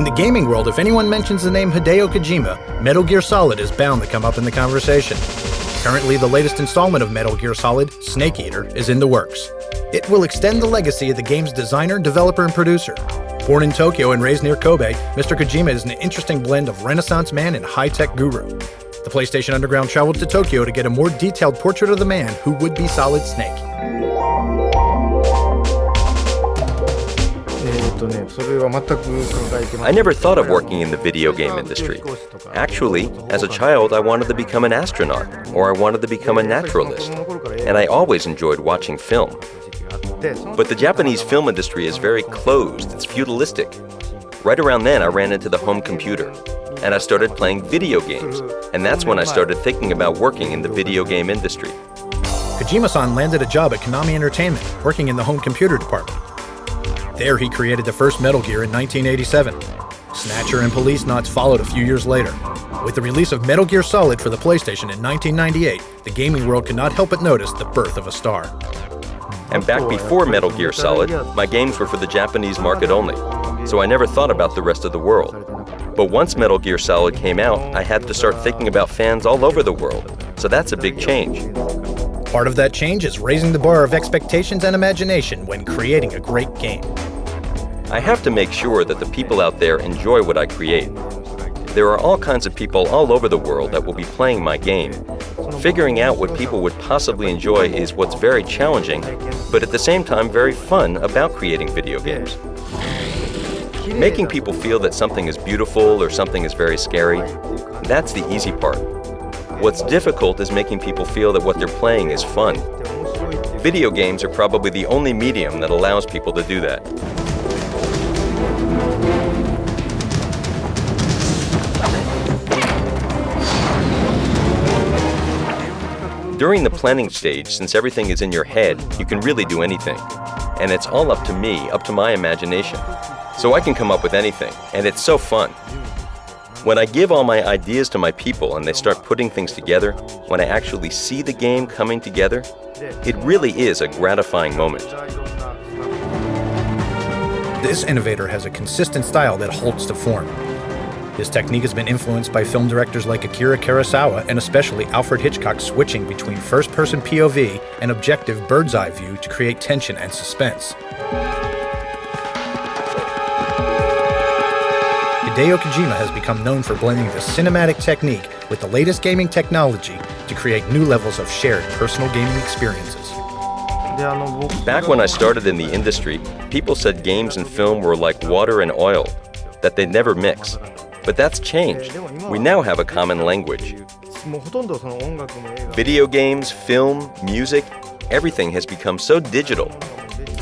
In the gaming world, if anyone mentions the name Hideo Kojima, Metal Gear Solid is bound to come up in the conversation. Currently, the latest installment of Metal Gear Solid, Snake Eater, is in the works. It will extend the legacy of the game's designer, developer, and producer. Born in Tokyo and raised near Kobe, Mr. Kojima is an interesting blend of Renaissance man and high-tech guru. The PlayStation Underground traveled to Tokyo to get a more detailed portrait of the man who would be Solid Snake. I never thought of working in the video game industry. Actually, as a child, I wanted to become an astronaut, or I wanted to become a naturalist, and I always enjoyed watching film. But the Japanese film industry is very closed, it's feudalistic. Right around then, I ran into the home computer, and I started playing video games, and that's when I started thinking about working in the video game industry. Kojima-san landed a job at Konami Entertainment, working in the home computer department. There he created the first Metal Gear in 1987. Snatcher and Police Knots followed a few years later. With the release of Metal Gear Solid for the PlayStation in 1998, the gaming world could not help but notice the birth of a star. And back before Metal Gear Solid, my games were for the Japanese market only, so I never thought about the rest of the world. But once Metal Gear Solid came out, I had to start thinking about fans all over the world, so that's a big change. Part of that change is raising the bar of expectations and imagination when creating a great game. I have to make sure that the people out there enjoy what I create. There are all kinds of people all over the world that will be playing my game. Figuring out what people would possibly enjoy is what's very challenging, but at the same time very fun about creating video games. Making people feel that something is beautiful or something is very scary, that's the easy part. What's difficult is making people feel that what they're playing is fun. Video games are probably the only medium that allows people to do that. During the planning stage, since everything is in your head, you can really do anything. And it's all up to me, up to my imagination. So I can come up with anything, and it's so fun. When I give all my ideas to my people and they start putting things together, when I actually see the game coming together, it really is a gratifying moment. This innovator has a consistent style that holds to form. His technique has been influenced by film directors like Akira Kurosawa and especially Alfred Hitchcock, switching between first-person POV and objective bird's-eye view to create tension and suspense. Hideo Kojima has become known for blending the cinematic technique with the latest gaming technology to create new levels of shared personal gaming experiences. Back when I started in the industry, people said games and film were like water and oil, that they'd never mix. But that's changed. We now have a common language. Video games, film, music, everything has become so digital.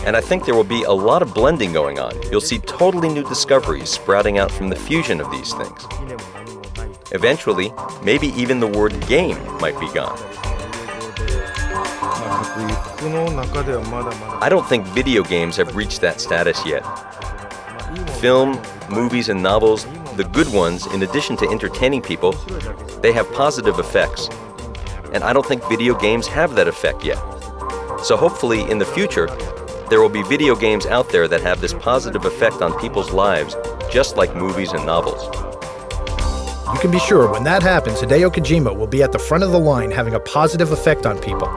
And I think there will be a lot of blending going on. You'll see totally new discoveries sprouting out from the fusion of these things. Eventually, maybe even the word game might be gone. I don't think video games have reached that status yet. Film, movies, and novels, the good ones, in addition to entertaining people, they have positive effects. And I don't think video games have that effect yet. So hopefully, in the future, there will be video games out there that have this positive effect on people's lives, just like movies and novels. You can be sure when that happens, Hideo Kojima will be at the front of the line having a positive effect on people.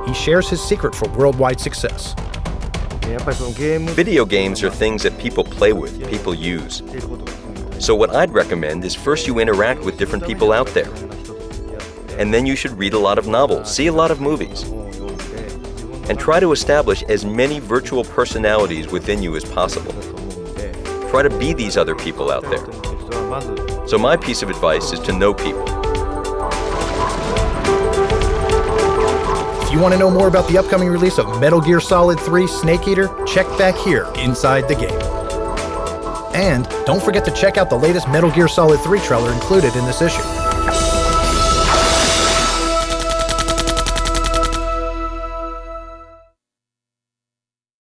He shares his secret for worldwide success. Video games are things that people play with, people use. So what I'd recommend is first you interact with different people out there. And then you should read a lot of novels, see a lot of movies. And try to establish as many virtual personalities within you as possible. Try to be these other people out there. So my piece of advice is to know people. If you want to know more about the upcoming release of Metal Gear Solid 3 Snake Eater, check back here inside the game. And don't forget to check out the latest Metal Gear Solid 3 trailer included in this issue.